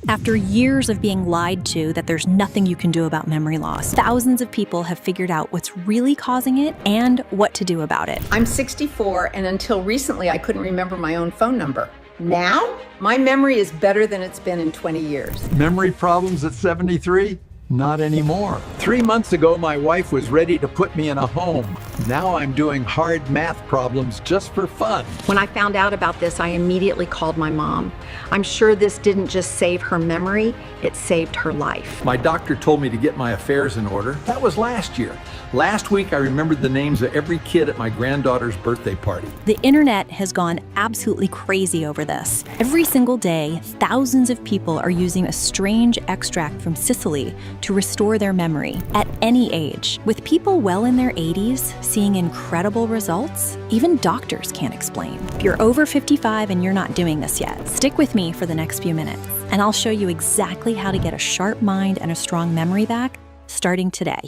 After years of being lied to that there's nothing you can do about memory loss, thousands of people have figured out what's really causing it and what to do about it. I'm 64, and until recently, I couldn't remember my own phone number. Now, my memory is better than it's been in 20 years. Memory problems at 73? Not anymore. 3 months ago, my wife was ready to put me in a home. Now I'm doing hard math problems just for fun. When I found out about this, I immediately called my mom. I'm sure this didn't just save her memory, it saved her life. My doctor told me to get my affairs in order. That was last year. Last week, I remembered the names of every kid at my granddaughter's birthday party. The internet has gone absolutely crazy over this. Every single day, thousands of people are using a strange extract from Sicily to restore their memory at any age. With people well in their 80s seeing incredible results, even doctors can't explain. If you're over 55 and you're not doing this yet, stick with me for the next few minutes, and I'll show you exactly how to get a sharp mind and a strong memory back starting today.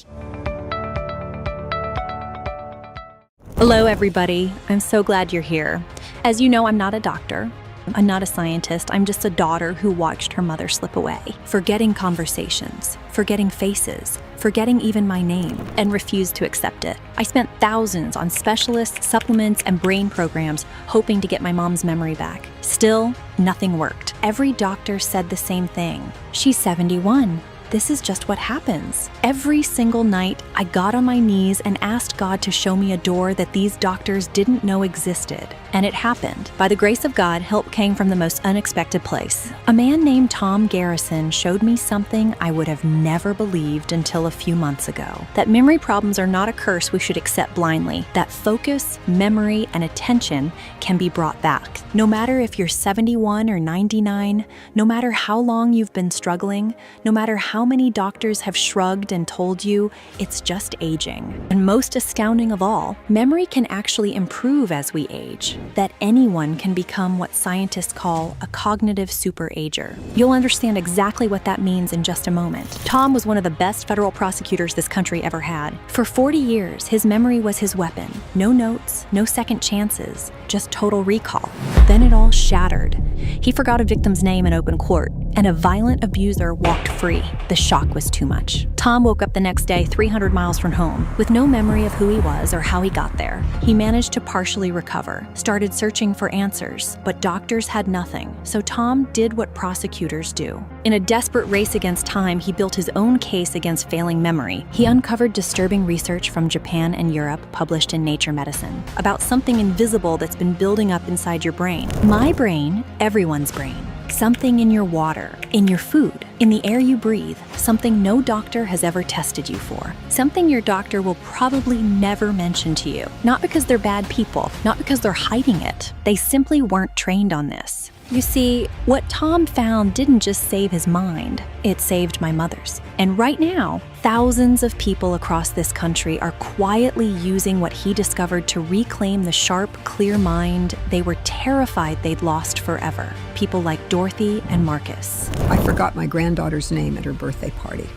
Hello, everybody. I'm so glad you're here. As you know, I'm not a doctor. I'm not a scientist. I'm just a daughter who watched her mother slip away, forgetting conversations, forgetting faces, forgetting even my name, and refused to accept it. I spent thousands on specialists, supplements, and brain programs hoping to get my mom's memory back. Still, nothing worked. Every doctor said the same thing. She's 71. This is just what happens. Every single night, I got on my knees and asked God to show me a door that these doctors didn't know existed. And it happened. By the grace of God, help came from the most unexpected place. A man named Tom Garrison showed me something I would have never believed until a few months ago. That memory problems are not a curse we should accept blindly. That focus, memory, and attention can be brought back. No matter if you're 71 or 99, no matter how long you've been struggling, no matter how many doctors have shrugged and told you it's just aging. And most astounding of all, memory can actually improve as we age. That anyone can become what scientists call a cognitive superager. You'll understand exactly what that means in just a moment. Tom was one of the best federal prosecutors this country ever had. For 40 years, his memory was his weapon. No notes, no second chances, just total recall. Then it all shattered. He forgot a victim's name in open court, and a violent abuser walked free. The shock was too much. Tom woke up the next day 300 miles from home, with no memory of who he was or how he got there. He managed to partially recover, started searching for answers, but doctors had nothing. So Tom did what prosecutors do. In a desperate race against time, he built his own case against failing memory. He uncovered disturbing research from Japan and Europe published in Nature Medicine about something invisible that's been building up inside your brain. My brain, everyone's brain. Something in your water, in your food, in the air you breathe, something no doctor has ever tested you for. Something your doctor will probably never mention to you. Not because they're bad people, not because they're hiding it. They simply weren't trained on this. You see, what Tom found didn't just save his mind, it saved my mother's. And right now, thousands of people across this country are quietly using what he discovered to reclaim the sharp, clear mind they were terrified they'd lost forever. People like Dorothy and Marcus. I forgot my granddaughter's name at her birthday party.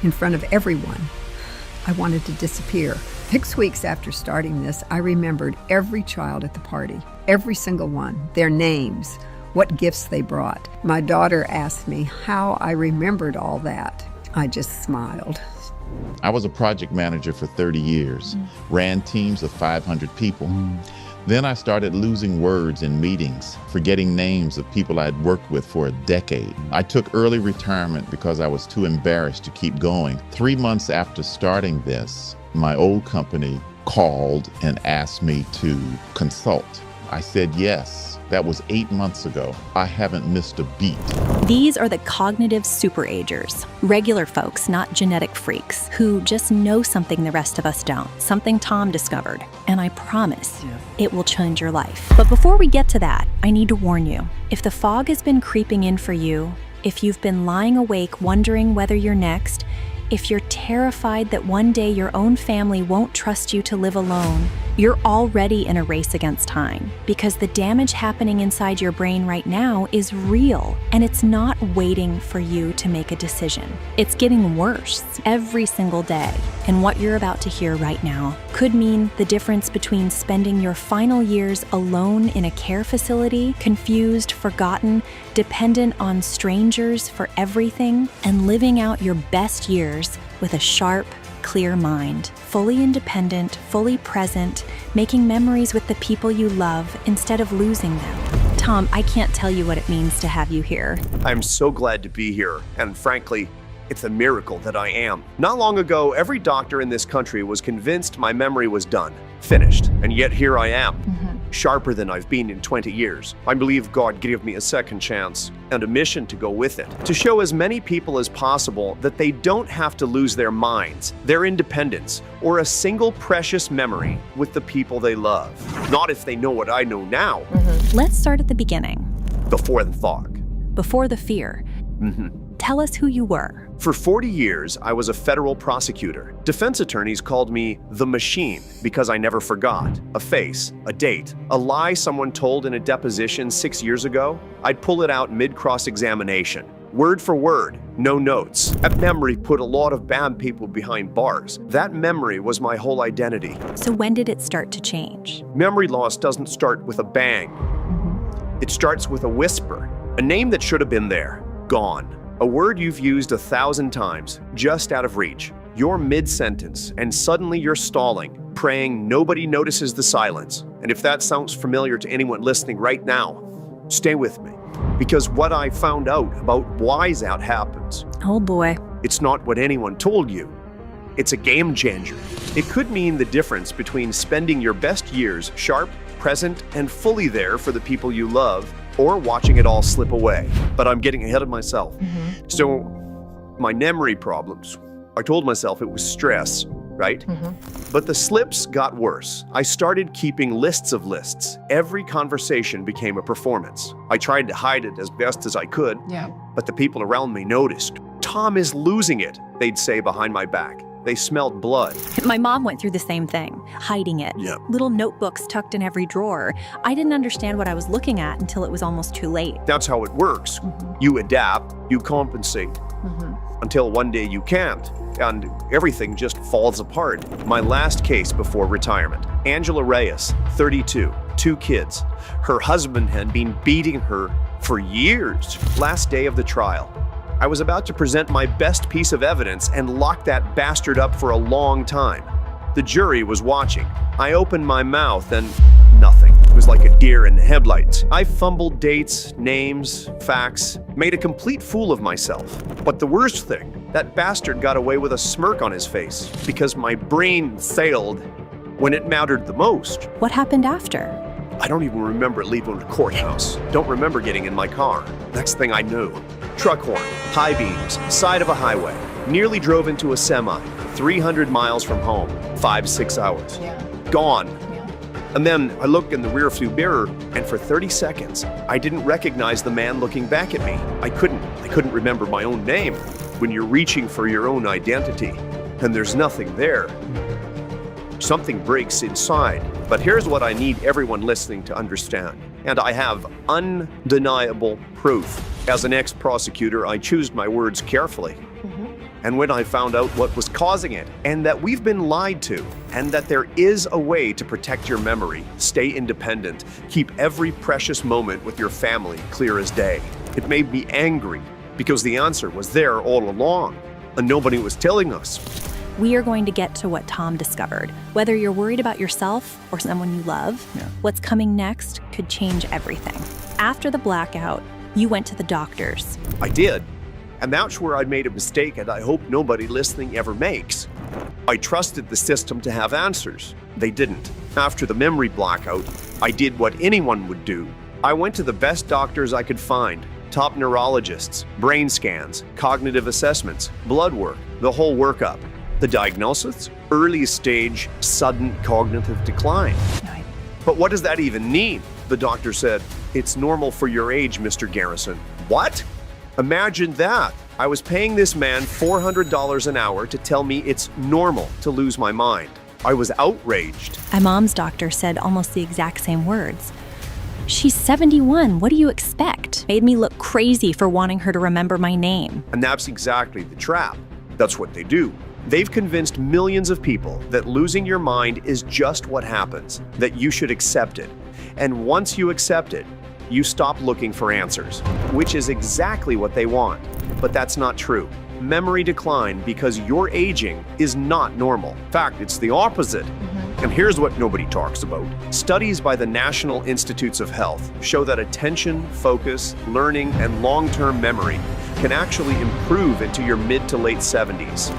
In front of everyone, I wanted to disappear. 6 weeks after starting this, I remembered every child at the party, every single one, their names, what gifts they brought. My daughter asked me how I remembered all that. I just smiled. I was a project manager for 30 years, ran teams of 500 people. Then I started losing words in meetings, forgetting names of people I'd worked with for a decade. I took early retirement because I was too embarrassed to keep going. 3 months after starting this, my old company called and asked me to consult. I said yes. That was 8 months ago. I haven't missed a beat. These are the cognitive superagers, regular folks, not genetic freaks, who just know something the rest of us don't, something Tom discovered. And I promise it will change your life. But before we get to that, I need to warn you. If the fog has been creeping in for you, if you've been lying awake wondering whether you're next, if you're terrified that one day your own family won't trust you to live alone, You're already in a race against time because the damage happening inside your brain right now is real and it's not waiting for you to make a decision. It's getting worse every single day. And what you're about to hear right now could mean the difference between spending your final years alone in a care facility, confused, forgotten, dependent on strangers for everything, and living out your best years with a sharp, clear mind, fully independent, fully present, making memories with the people you love instead of losing them. Tom, I can't tell you what it means to have you here. I'm so glad to be here, and frankly, it's a miracle that I am. Not long ago, every doctor in this country was convinced my memory was done, finished, and yet here I am, sharper than I've been in 20 years. I believe God gave me a second chance and a mission to go with it, to show as many people as possible that they don't have to lose their minds, their independence, or a single precious memory with the people they love. Not if they know what I know now. Let's start at the beginning. Before the fog. Before the fear. Tell us who you were. For 40 years, I was a federal prosecutor. Defense attorneys called me the machine because I never forgot. A face, a date, a lie someone told in a deposition 6 years ago. I'd pull it out mid-cross-examination. Word for word, no notes. That memory put a lot of bad people behind bars. That memory was my whole identity. So when did it start to change? Memory loss doesn't start with a bang. It starts with a whisper. A name that should have been there. Gone. A word you've used 1,000 times, just out of reach. You're mid-sentence, and suddenly you're stalling, praying nobody notices the silence. And if that sounds familiar to anyone listening right now, stay with me. Because what I found out about why that happens, Oh boy. it's not what anyone told you. It's a game changer. It could mean the difference between spending your best years sharp, present, and fully there for the people you love, or watching it all slip away. But I'm getting ahead of myself. So, my memory problems, I told myself it was stress, right? But the slips got worse. I started keeping lists of lists. Every conversation became a performance. I tried to hide it as best as I could, but the people around me noticed. Tom is losing it, they'd say behind my back. They smelled blood. My mom went through the same thing, hiding it. Yep. Little notebooks tucked in every drawer. I didn't understand what I was looking at until it was almost too late. That's how it works. You adapt, you compensate, until one day you can't, and everything just falls apart. My last case before retirement. Angela Reyes, 32, 2 kids. Her husband had been beating her for years. Last day of the trial. I was about to present my best piece of evidence and lock that bastard up for a long time. The jury was watching. I opened my mouth and nothing. It was like a deer in the headlights. I fumbled dates, names, facts, made a complete fool of myself. But the worst thing, that bastard got away with a smirk on his face because my brain failed when it mattered the most. What happened after? I don't even remember leaving the courthouse. Don't remember getting in my car. Next thing I knew, truck horn, high beams, side of a highway. Nearly drove into a semi, 300 miles from home, 5-6 hours. Gone. And then I looked in the rearview mirror, and for 30 seconds, I didn't recognize the man looking back at me. I couldn't remember my own name. When you're reaching for your own identity, and there's nothing there, something breaks inside. But here's what I need everyone listening to understand. And I have undeniable proof. As an ex-prosecutor, I choose my words carefully. And when I found out what was causing it, and that we've been lied to, and that there is a way to protect your memory, stay independent, keep every precious moment with your family clear as day, it made me angry because the answer was there all along, and nobody was telling us. We are going to get to what Tom discovered. Whether you're worried about yourself or someone you love, what's coming next could change everything. After the blackout, you went to the doctors. I did. And that's where I made a mistake, and I hope nobody listening ever makes. I trusted the system to have answers. They didn't. After the memory blackout, I did what anyone would do. I went to the best doctors I could find. Top neurologists, brain scans, cognitive assessments, blood work, the whole workup. The diagnosis? Early stage, sudden cognitive decline. But what does that even mean? The doctor said, "It's normal for your age, Mr. Garrison." What? Imagine that. I was paying this man $400 an hour to tell me it's normal to lose my mind. I was outraged. My mom's doctor said almost the exact same words. She's 71. What do you expect? Made me look crazy for wanting her to remember my name. And that's exactly the trap. That's what they do. They've convinced millions of people that losing your mind is just what happens, that you should accept it. And once you accept it, you stop looking for answers, which is exactly what they want. But that's not true. Memory decline because you're aging is not normal. In fact, it's the opposite. And here's what nobody talks about. Studies by the National Institutes of Health show that attention, focus, learning, and long-term memory can actually improve into your mid to late 70s.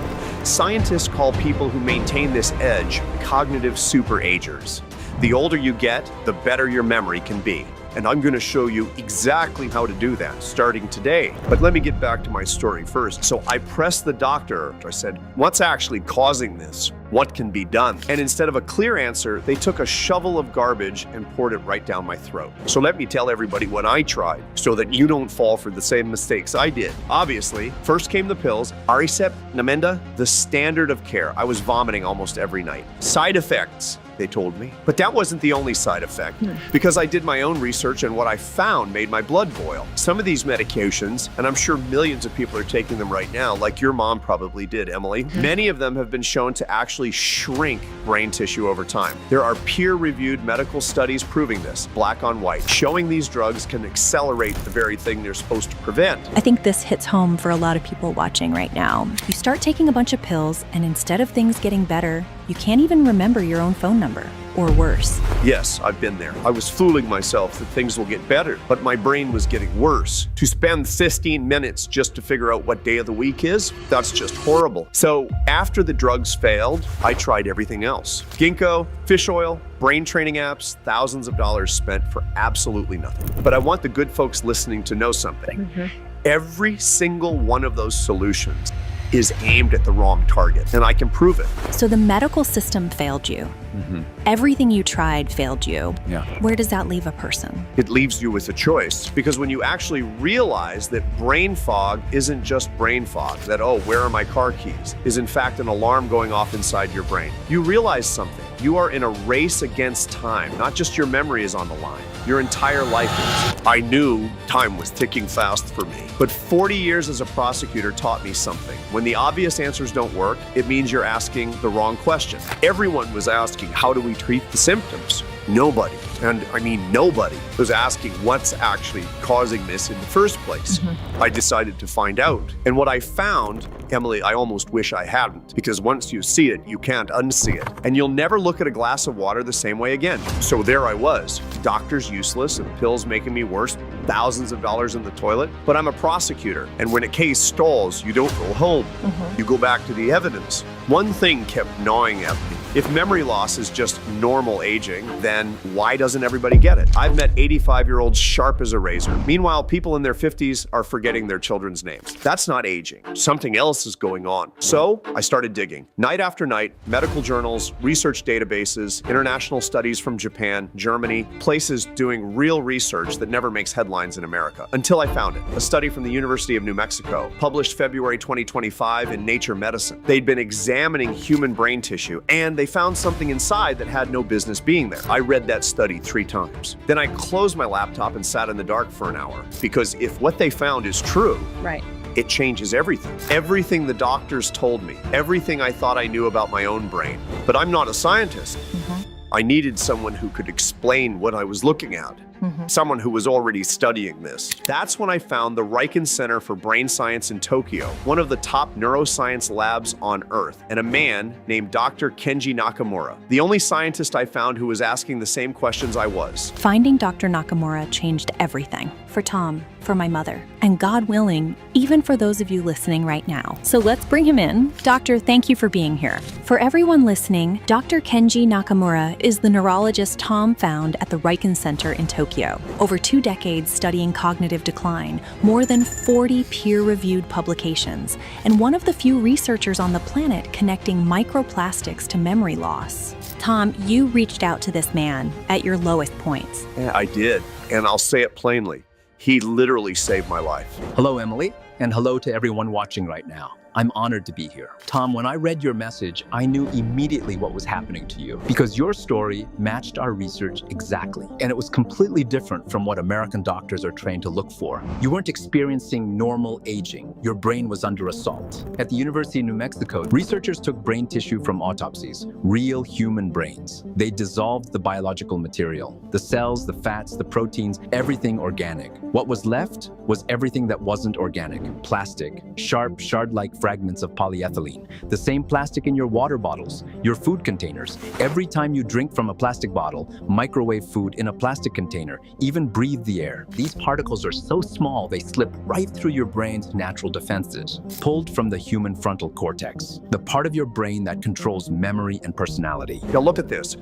Scientists call people who maintain this edge cognitive superagers. The older you get, the better your memory can be. And I'm going to show you exactly how to do that starting today. But let me get back to my story first. So I pressed the doctor. I said, what's actually causing this? What can be done? And instead of a clear answer, they took a shovel of garbage and poured it right down my throat. So let me tell everybody what I tried so that you don't fall for the same mistakes I did. Obviously, first came the pills, Aricept, Namenda, the standard of care. I was vomiting almost every night. Side effects, they told me. But that wasn't the only side effect, because I did my own research and what I found made my blood boil. Some of these medications, and I'm sure millions of people are taking them right now, like your mom probably did, Emily, many of them have been shown to actually shrink brain tissue over time. There are peer-reviewed medical studies proving this, black on white, showing these drugs can accelerate the very thing they're supposed to prevent. I think this hits home for a lot of people watching right now. You start taking a bunch of pills, and instead of things getting better, you can't even remember your own phone number, or worse. Yes, I've been there. I was fooling myself that things will get better, but my brain was getting worse. To spend 15 minutes just to figure out what day of the week is, that's just horrible. So after the drugs failed, I tried everything else. Ginkgo, fish oil, brain training apps, thousands of dollars spent for absolutely nothing. But I want the good folks listening to know something. Every single one of those solutions is aimed at the wrong target, and I can prove it. So the medical system failed you. Everything you tried failed you. Where does that leave a person? It leaves you with a choice, because when you actually realize that brain fog isn't just brain fog, that, oh, where are my car keys, is in fact an alarm going off inside your brain. You realize something. You are in a race against time. Not just your memory is on the line. Your entire life is. I knew time was ticking fast for me. But 40 years as a prosecutor taught me something. When the obvious answers don't work, it means you're asking the wrong question. Everyone was asking, how do we treat the symptoms? Nobody, and I mean nobody, was asking what's actually causing this in the first place. I decided to find out. And what I found, Emily, I almost wish I hadn't, because once you see it, you can't unsee it. And you'll never look at a glass of water the same way again. So there I was, doctors useless and pills making me worse, thousands of dollars in the toilet. But I'm a prosecutor, and when a case stalls, you don't go home. You go back to the evidence. One thing kept gnawing at me. If memory loss is just normal aging, then why doesn't everybody get it? I've met 85-year-olds sharp as a razor. Meanwhile, people in their 50s are forgetting their children's names. That's not aging. Something else is going on. So I started digging. Night after night, medical journals, research databases, international studies from Japan, Germany, places doing real research that never makes headlines in America. Until I found it. A study from the University of New Mexico, published February 2025 in Nature Medicine. They'd been examining human brain tissue, and they found something inside that had no business being there. I read that study 3 times. Then I closed my laptop and sat in the dark for an hour, because if what they found is true, it changes everything. Everything the doctors told me, everything I thought I knew about my own brain. But I'm not a scientist. I needed someone who could explain what I was looking at. Someone who was already studying this. That's when I found the Riken Center for Brain Science in Tokyo, one of the top neuroscience labs on Earth, and a man named Dr. Kenji Nakamura, the only scientist I found who was asking the same questions I was. Finding Dr. Nakamura changed everything. For Tom, for my mother, and God willing, even for those of you listening right now. So let's bring him in. Doctor, thank you for being here. For everyone listening, Dr. Kenji Nakamura is the neurologist Tom found at the Riken Center in Tokyo. Over 2 decades studying cognitive decline, more than 40 peer-reviewed publications, and one of the few researchers on the planet connecting microplastics to memory loss. Tom, you reached out to this man at your lowest points. Yeah, I did, and I'll say it plainly. He literally saved my life. Hello, Emily, and hello to everyone watching right now. I'm honored to be here. Tom, when I read your message, I knew immediately what was happening to you because your story matched our research exactly. And it was completely different from what American doctors are trained to look for. You weren't experiencing normal aging. Your brain was under assault. At the University of New Mexico, researchers took brain tissue from autopsies, real human brains. They dissolved the biological material, the cells, the fats, the proteins, everything organic. What was left was everything that wasn't organic. Plastic, sharp, shard-like fragments of polyethylene. The same plastic in your water bottles, your food containers. Every time you drink from a plastic bottle, microwave food in a plastic container, even breathe the air. These particles are so small they slip right through your brain's natural defenses, pulled from the human frontal cortex, the part of your brain that controls memory and personality. Now look at this.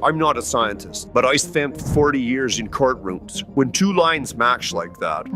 I'm not a scientist, but I spent 40 years in courtrooms. When two lines match like that,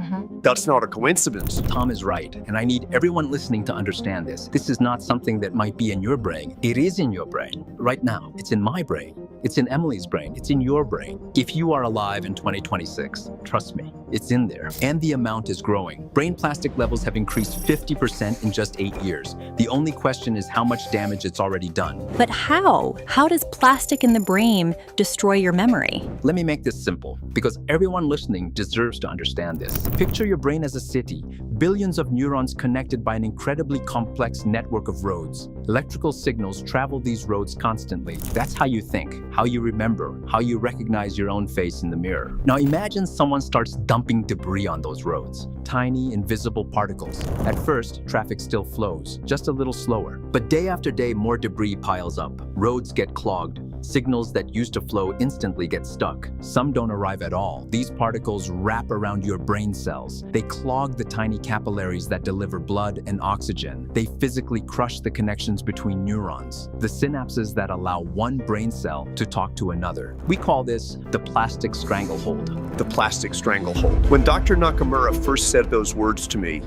that's not a coincidence. Tom is right, and I need everyone listening to understand this. This is not something that might be in your brain. It is in your brain. Right now, it's in my brain. It's in Emily's brain. It's in your brain. If you are alive in 2026, trust me, it's in there. And the amount is growing. Brain plastic levels have increased 50% in just 8 years. The only question is how much damage it's already done. But how? How does plastic in the brain destroy your memory? Let me make this simple, because everyone listening deserves to understand this. Picture your brain as a city, billions of neurons connected by an incredibly complex network of roads. Electrical signals travel these roads constantly. That's how you think, how you remember, how you recognize your own face in the mirror. Now imagine someone starts dumping debris on those roads. Tiny, invisible particles. At first, traffic still flows, just a little slower. But day after day, more debris piles up. Roads get clogged. Signals that used to flow instantly get stuck. Some don't arrive at all. These particles wrap around your brain cells. They clog the tiny capillaries that deliver blood and oxygen. They physically crush the connections between neurons, the synapses that allow one brain cell to talk to another. We call this the plastic stranglehold. The plastic stranglehold. When Dr. Nakamura first said those words to me,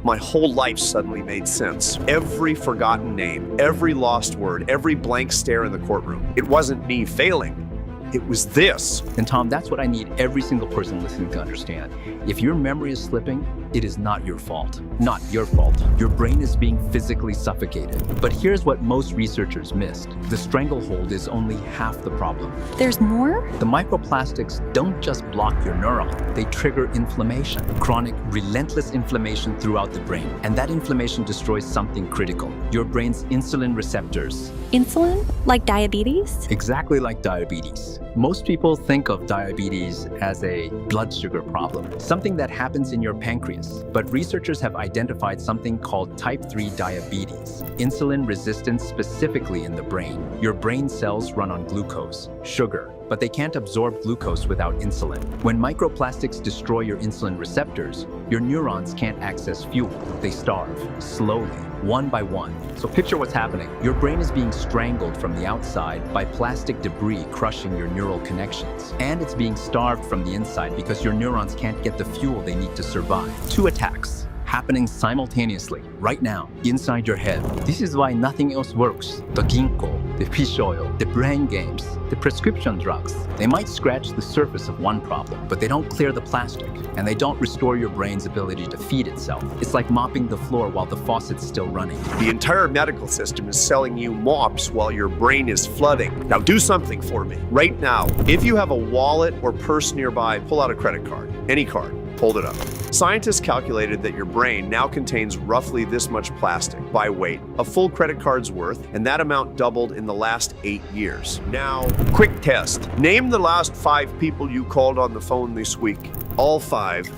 my whole life suddenly made sense. Every forgotten name, every lost word, every blank stare in the courtroom. It wasn't me failing. It was this. And Tom, that's what I need every single person listening to understand. If your memory is slipping, it is not your fault. Not your fault. Your brain is being physically suffocated. But here's what most researchers missed. The stranglehold is only half the problem. There's more? The microplastics don't just block your neuron, they trigger inflammation. Chronic, relentless inflammation throughout the brain. And that inflammation destroys something critical. Your brain's insulin receptors. Insulin? Like diabetes? Exactly like diabetes. Most people think of diabetes as a blood sugar problem, something that happens in your pancreas. But researchers have identified something called type 3 diabetes, insulin resistance specifically in the brain. Your brain cells run on glucose, sugar, but they can't absorb glucose without insulin. When microplastics destroy your insulin receptors, your neurons can't access fuel. They starve, slowly, one by one. So picture what's happening. Your brain is being strangled from the outside by plastic debris crushing your neural connections. And it's being starved from the inside because your neurons can't get the fuel they need to survive. 2 attacks happening simultaneously, right now, inside your head. This is why nothing else works. The ginkgo, the fish oil, the brain games, the prescription drugs. They might scratch the surface of one problem, but they don't clear the plastic, and they don't restore your brain's ability to feed itself. It's like mopping the floor while the faucet's still running. The entire medical system is selling you mops while your brain is flooding. Now do something for me, right now. If you have a wallet or purse nearby, pull out a credit card, any card. Hold it up. Scientists calculated that your brain now contains roughly this much plastic by weight, a full credit card's worth, and that amount doubled in the last 8 years. Now, quick test. Name the last 5 people you called on the phone this week. All 5.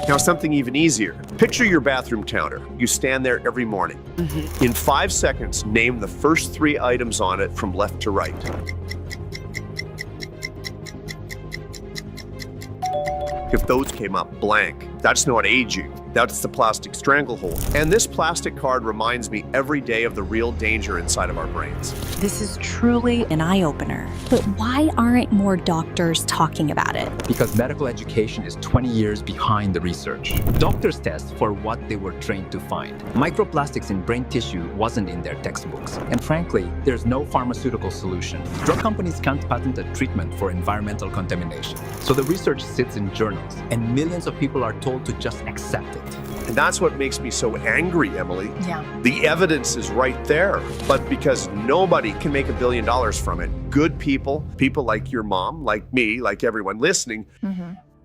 Now something even easier. Picture your bathroom counter. You stand there every morning. In 5 seconds, name the first 3 items on it from left to right. If those came up blank, that's not aging. That's the plastic stranglehold. And this plastic card reminds me every day of the real danger inside of our brains. This is truly an eye-opener. But why aren't more doctors talking about it? Because medical education is 20 years behind the research. Doctors test for what they were trained to find. Microplastics in brain tissue wasn't in their textbooks. And frankly, there's no pharmaceutical solution. Drug companies can't patent a treatment for environmental contamination. So the research sits in journals, and millions of people are told to just accept it. And that's what makes me so angry, Emily. Yeah. The evidence is right there. But because nobody can make $1 billion from it, good people, people like your mom, like me, like everyone listening,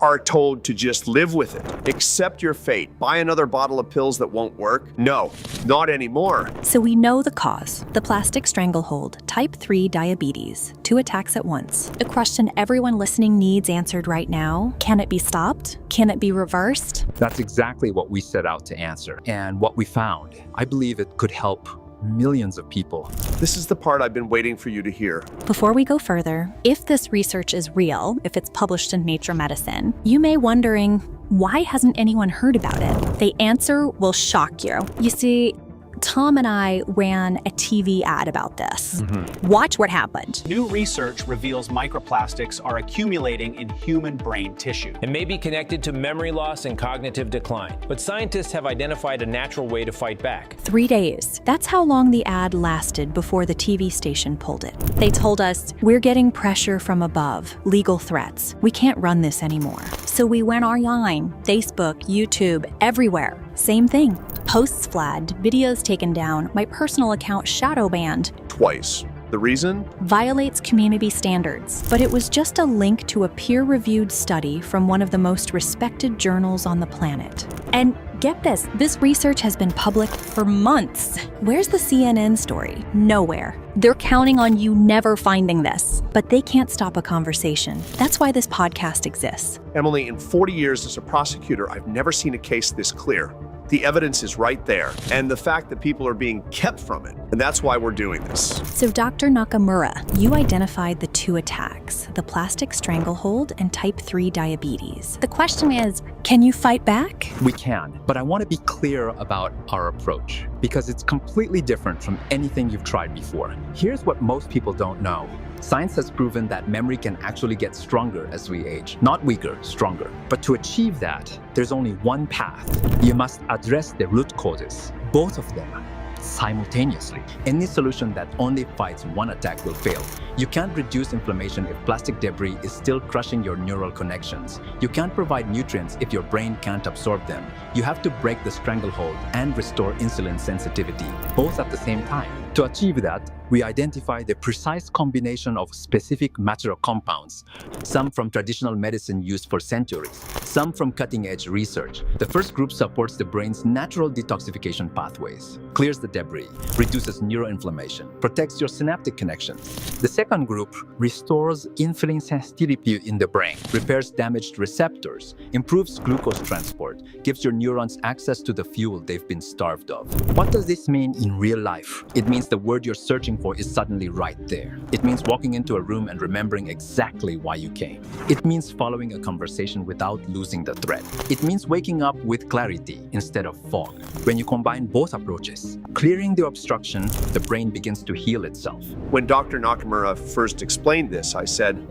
are told to just live with it. Accept your fate. Buy another bottle of pills that won't work. No, not anymore. So we know the cause, the plastic stranglehold, type 3 diabetes, 2 attacks at once. The question everyone listening needs answered right now, can it be stopped? Can it be reversed? That's exactly what we set out to answer. And what we found, I believe it could help millions of people. This is the part I've been waiting for you to hear. Before we go further, if this research is real, if it's published in Nature Medicine, you may wondering, why hasn't anyone heard about it? The answer will shock you. You see, Tom and I ran a TV ad about this. Watch what happened. New research reveals microplastics are accumulating in human brain tissue. It may be connected to memory loss and cognitive decline, but scientists have identified a natural way to fight back. 3 days. That's how long the ad lasted before the TV station pulled it. They told us, we're getting pressure from above, legal threats. We can't run this anymore. So we went online, Facebook, YouTube, everywhere. Same thing. Posts flagged, videos taken down, my personal account shadow banned. Twice. The reason? Violates community standards. But it was just a link to a peer-reviewed study from one of the most respected journals on the planet. And get this research has been public for months. Where's the CNN story? Nowhere. They're counting on you never finding this. But they can't stop a conversation. That's why this podcast exists. Emily, in 40 years as a prosecutor, I've never seen a case this clear. The evidence is right there, and the fact that people are being kept from it, and that's why we're doing this. So Dr. Nakamura, you identified the 2 attacks, the plastic stranglehold and type 3 diabetes. The question is, can you fight back? We can, but I want to be clear about our approach because it's completely different from anything you've tried before. Here's what most people don't know. Science has proven that memory can actually get stronger as we age, not weaker, stronger. But to achieve that, there's only one path. You must address the root causes, both of them, simultaneously. Any solution that only fights one attack will fail. You can't reduce inflammation if plastic debris is still crushing your neural connections. You can't provide nutrients if your brain can't absorb them. You have to break the stranglehold and restore insulin sensitivity, both at the same time. To achieve that, we identify the precise combination of specific material compounds, some from traditional medicine used for centuries, some from cutting-edge research. The first group supports the brain's natural detoxification pathways, clears the debris, reduces neuroinflammation, protects your synaptic connections. The second group restores insulin sensitivity in the brain, repairs damaged receptors, improves glucose transport, gives your neurons access to the fuel they've been starved of. What does this mean in real life? It means the word you're searching for is suddenly right there. It means walking into a room and remembering exactly why you came. It means following a conversation without losing the thread. It means waking up with clarity instead of fog. When you combine both approaches, clearing the obstruction, the brain begins to heal itself. When Dr. Nakamura first explained this, I said,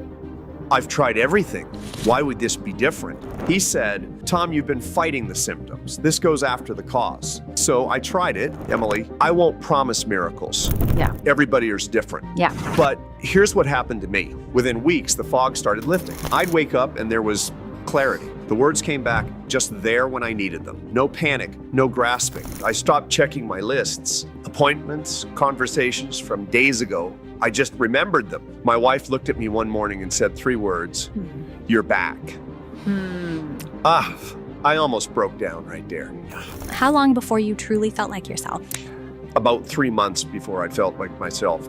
I've tried everything. Why would this be different? He said, Tom, you've been fighting the symptoms. This goes after the cause. So I tried it, Emily. I won't promise miracles. Yeah. Everybody is different. Yeah. But here's what happened to me. Within weeks, the fog started lifting. I'd wake up and there was clarity. The words came back just there when I needed them. No panic, no grasping. I stopped checking my lists, appointments, conversations from days ago. I just remembered them. My wife looked at me one morning and said 3 words, "You're back." I almost broke down right there. How long before you truly felt like yourself? About 3 months before I felt like myself.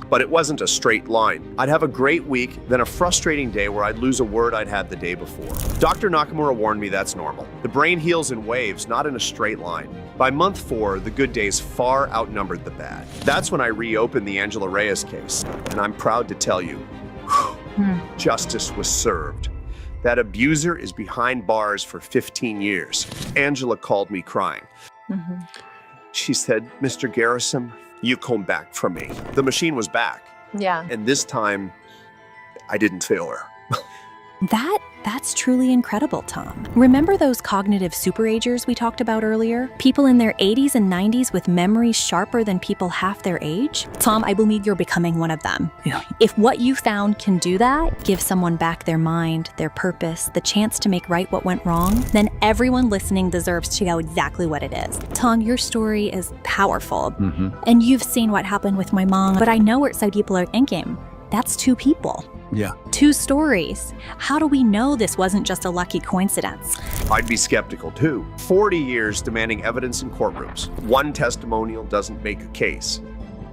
But it wasn't a straight line. I'd have a great week, then a frustrating day where I'd lose a word I'd had the day before. Dr. Nakamura warned me that's normal. The brain heals in waves, not in a straight line. By month 4, the good days far outnumbered the bad. That's when I reopened the Angela Reyes case. And I'm proud to tell you, justice was served. That abuser is behind bars for 15 years. Angela called me crying. She said, Mr. Garrison, you come back for me. The machine was back. Yeah. And this time, I didn't fail her. That's truly incredible, Tom. Remember those cognitive superagers we talked about earlier? People in their 80s and 90s with memories sharper than people half their age? Tom, I believe you're becoming one of them. If what you found can do that, give someone back their mind, their purpose, the chance to make right what went wrong, then everyone listening deserves to know exactly what it is. Tom, your story is powerful. And you've seen what happened with my mom, but I know what some people are thinking. That's two people. Yeah. Two stories. How do we know this wasn't just a lucky coincidence? I'd be skeptical too. 40 years demanding evidence in courtrooms. One testimonial doesn't make a case.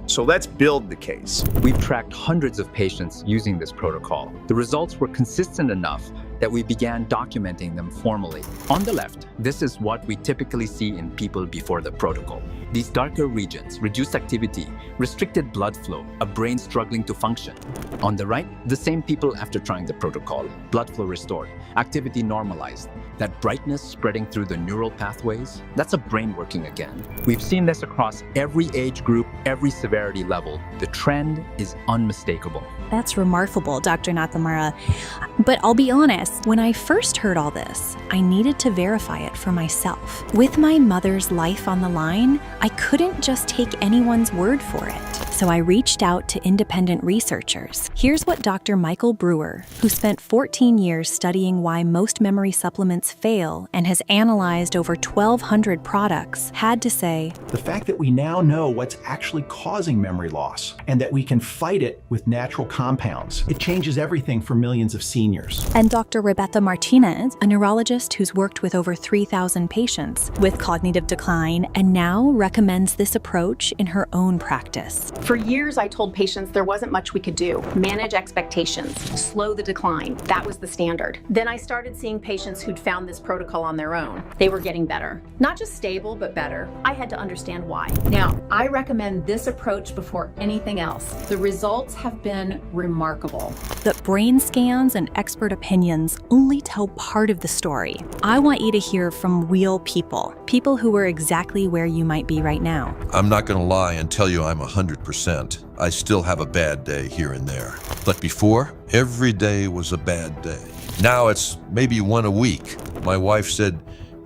So let's build the case. We've tracked hundreds of patients using this protocol. The results were consistent enough that we began documenting them formally. On the left, this is what we typically see in people before the protocol. These darker regions, reduced activity, restricted blood flow, a brain struggling to function. On the right, the same people after trying the protocol. Blood flow restored, activity normalized. That brightness spreading through the neural pathways, that's a brain working again. We've seen this across every age group, every severity level. The trend is unmistakable. That's remarkable, Dr. Nakamura. But I'll be honest, when I first heard all this, I needed to verify it for myself. With my mother's life on the line, I couldn't just take anyone's word for it. So I reached out to independent researchers. Here's what Dr. Michael Brewer, who spent 14 years studying why most memory supplements fail and has analyzed over 1,200 products, had to say. The fact that we now know what's actually causing memory loss and that we can fight it with natural compounds, it changes everything for millions of seniors. And Dr. Roberta Martinez, a neurologist who's worked with over 3,000 patients with cognitive decline and now recommends this approach in her own practice. For years, I told patients there wasn't much we could do. Manage expectations, slow the decline. That was the standard. Then I started seeing patients who'd found this protocol on their own. They were getting better. Not just stable, but better. I had to understand why. Now, I recommend this approach before anything else. The results have been remarkable. But brain scans and expert opinions only tell part of the story. I want you to hear from real people, people who are exactly where you might be right now. I'm not going to lie and tell you I'm 100%. I still have a bad day here and there. But before, every day was a bad day. Now it's maybe one a week. My wife said,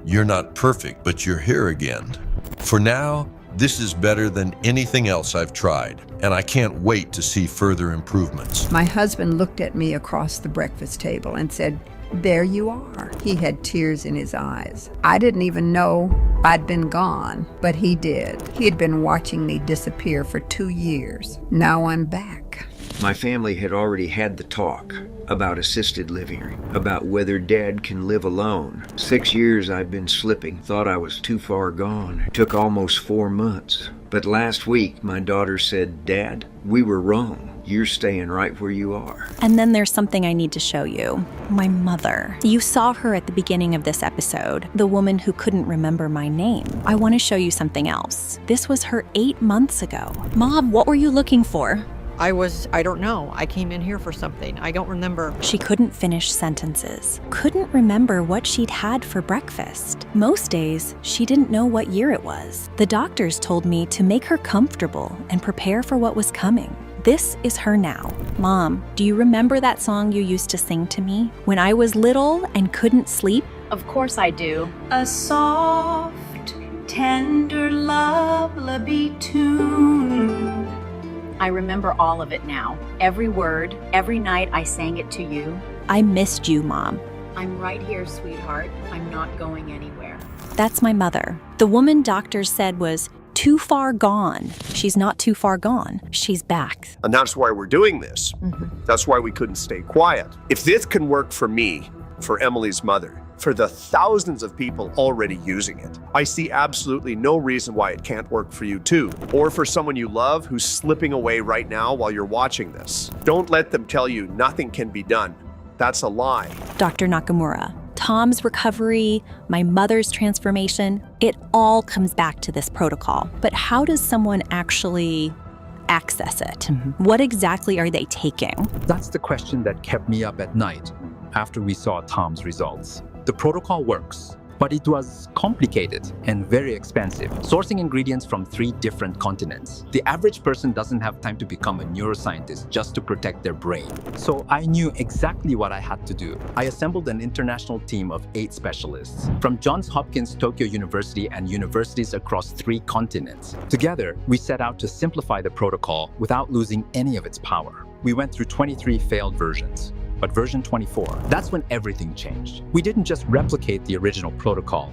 "You're not perfect, but you're here again." For now, this is better than anything else I've tried, and I can't wait to see further improvements. My husband looked at me across the breakfast table and said, "There you are." He had tears in his eyes. I didn't even know I'd been gone, but he did. He had been watching me disappear for 2 years. Now I'm back. My family had already had the talk about assisted living, about whether Dad can live alone. 6 years I've been slipping, thought I was too far gone. It took almost 4 months. But last week, my daughter said, "Dad, we were wrong. You're staying right where you are." And then there's something I need to show you. My mother. You saw her at the beginning of this episode, the woman who couldn't remember my name. I want to show you something else. This was her 8 months ago. Mom, what were you looking for? I don't know. I came in here for something. I don't remember. She couldn't finish sentences, couldn't remember what she'd had for breakfast. Most days, she didn't know what year it was. The doctors told me to make her comfortable and prepare for what was coming. This is her now. Mom, do you remember that song you used to sing to me when I was little and couldn't sleep? Of course I do. A soft, tender lullaby tune. I remember all of it now. Every word, every night I sang it to you. I missed you, Mom. I'm right here, sweetheart. I'm not going anywhere. That's my mother. The woman doctors said was too far gone. She's not too far gone. She's back. And that's why we're doing this. That's why we couldn't stay quiet. If this can work for me, for Emily's mother, for the thousands of people already using it, I see absolutely no reason why it can't work for you too, or for someone you love who's slipping away right now while you're watching this. Don't let them tell you nothing can be done. That's a lie. Dr. Nakamura, Tom's recovery, my mother's transformation, it all comes back to this protocol. But how does someone actually access it? What exactly are they taking? That's the question that kept me up at night. after we saw Tom's results. The protocol works, but it was complicated and very expensive, sourcing ingredients from 3 different continents. The average person doesn't have time to become a neuroscientist just to protect their brain. So I knew exactly what I had to do. I assembled an international team of 8 specialists from Johns Hopkins, Tokyo University, and universities across 3 continents. Together, we set out to simplify the protocol without losing any of its power. We went through 23 failed versions. But version 24, that's when everything changed. We didn't just replicate the original protocol.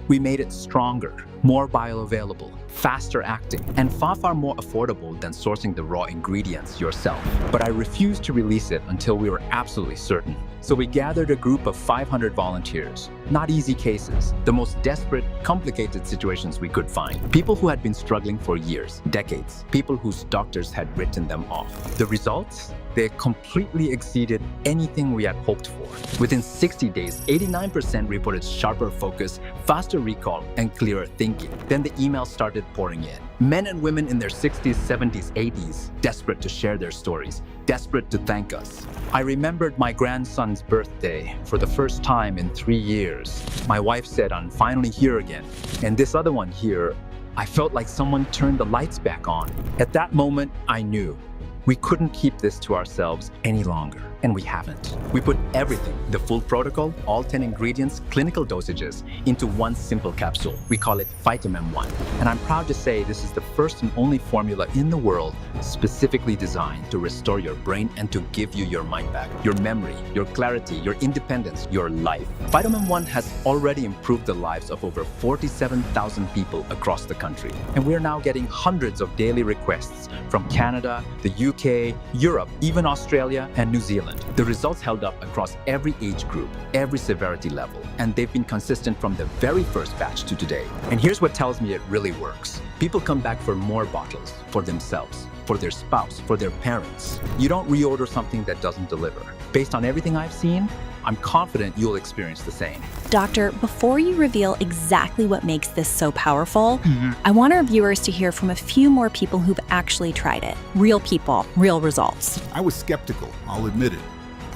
We made it stronger, more bioavailable, faster acting, and far more affordable than sourcing the raw ingredients yourself. But I refused to release it until we were absolutely certain. So we gathered a group of 500 volunteers. Not easy cases, the most desperate, complicated situations we could find. People who had been struggling for years, decades. People whose doctors had written them off. The results? They completely exceeded anything we had hoped for. Within 60 days, 89% reported sharper focus, faster recall, and clearer thinking. Then the emails started pouring in. Men and women in their 60s, 70s, 80s, desperate to share their stories, desperate to thank us. I remembered my grandson's birthday for the first time in 3 years. My wife said, "I'm finally here again." And this other one here, I felt like someone turned the lights back on. At that moment, I knew we couldn't keep this to ourselves any longer, and we haven't. We put everything, the full protocol, all 10 ingredients, clinical dosages, into one simple capsule. We call it Vitamin 1. And I'm proud to say this is the first and only formula in the world specifically designed to restore your brain and to give you your mind back, your memory, your clarity, your independence, your life. Vitamin 1 has already improved the lives of over 47,000 people across the country. And we're now getting hundreds of daily requests from Canada, the UK, Europe, even Australia, and New Zealand. The results held up across every age group, every severity level, and they've been consistent from the very first batch to today. And here's what tells me it really works. People come back for more bottles, for themselves, for their spouse, for their parents. You don't reorder something that doesn't deliver. Based on everything I've seen, I'm confident you'll experience the same. Doctor, before you reveal exactly what makes this so powerful, I want our viewers to hear from a few more people who've actually tried it. Real people, real results. I was skeptical, I'll admit it.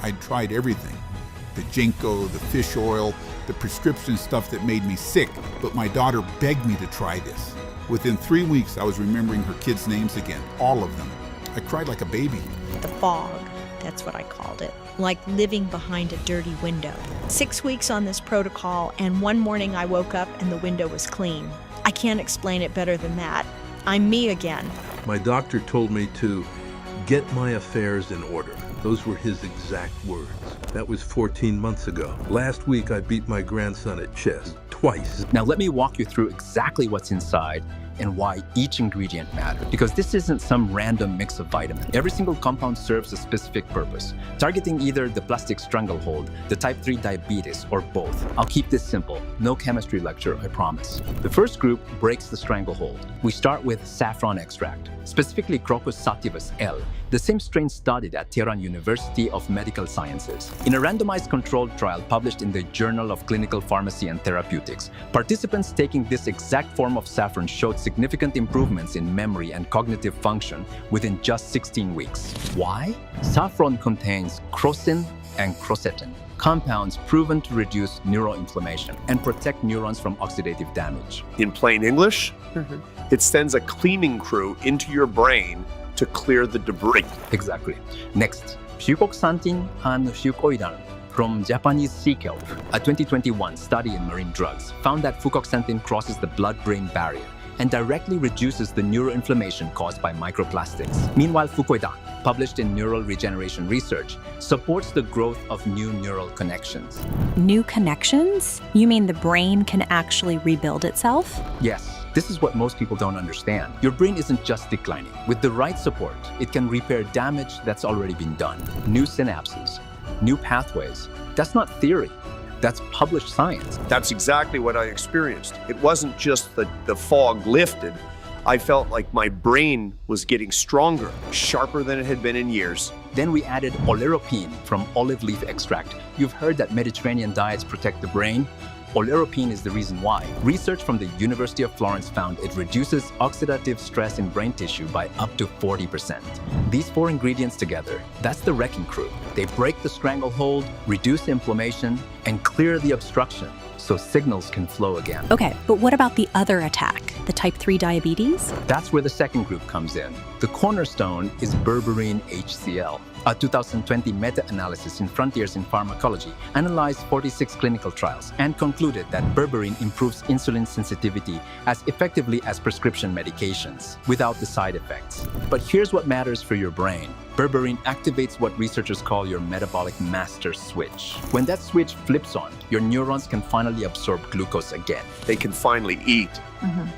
I'd tried everything. The Ginkgo, the fish oil, the prescription stuff that made me sick, but my daughter begged me to try this. Within 3 weeks, I was remembering her kids' names again, all of them. I cried like a baby. The fog, that's what I called it. Like living behind a dirty window. 6 weeks on this protocol, and one morning I woke up and the window was clean. I can't explain it better than that. I'm me again. My doctor told me to get my affairs in order. Those were his exact words. That was 14 months ago. Last week, I beat my grandson at chess twice. Now let me walk you through exactly what's inside and why each ingredient matters. Because this isn't some random mix of vitamins. Every single compound serves a specific purpose, targeting either the plastic stranglehold, the type 3 diabetes, or both. I'll keep this simple. No chemistry lecture, I promise. The first group breaks the stranglehold. We start with saffron extract, specifically Crocus sativus L, the same strain studied at Tehran University of Medical Sciences. In a randomized controlled trial published in the Journal of Clinical Pharmacy and Therapeutics, participants taking this exact form of saffron showed significant improvements in memory and cognitive function within just 16 weeks. Why? Saffron contains crocin and crocetin, compounds proven to reduce neural inflammation and protect neurons from oxidative damage. In plain English, it sends a cleaning crew into your brain to clear the debris. Exactly. Next, fucoxanthin and fucoidan from Japanese sea kelp. A 2021 study in marine drugs found that fucoxanthin crosses the blood-brain barrier and directly reduces the neuroinflammation caused by microplastics. Meanwhile, fucoidan, published in Neural Regeneration Research, supports the growth of new neural connections. New connections? You mean the brain can actually rebuild itself? Yes. This is what most people don't understand. Your brain isn't just declining. With the right support, it can repair damage that's already been done. New synapses, new pathways. That's not theory. That's published science. That's exactly what I experienced. It wasn't just that the fog lifted. I felt like my brain was getting stronger, sharper than it had been in years. Then we added oleuropein from olive leaf extract. You've heard that Mediterranean diets protect the brain. Oleuropein is the reason why. Research from the University of Florence found it reduces oxidative stress in brain tissue by up to 40%. These 4 ingredients together, that's the wrecking crew. They break the stranglehold, reduce inflammation, and clear the obstruction so signals can flow again. Okay, but what about the other attack, the type 3 diabetes? That's where the second group comes in. The cornerstone is berberine HCl. A 2020 meta-analysis in Frontiers in Pharmacology analyzed 46 clinical trials and concluded that berberine improves insulin sensitivity as effectively as prescription medications without the side effects. But here's what matters for your brain. Berberine activates what researchers call your metabolic master switch. When that switch flips on, your neurons can finally absorb glucose again. They can finally eat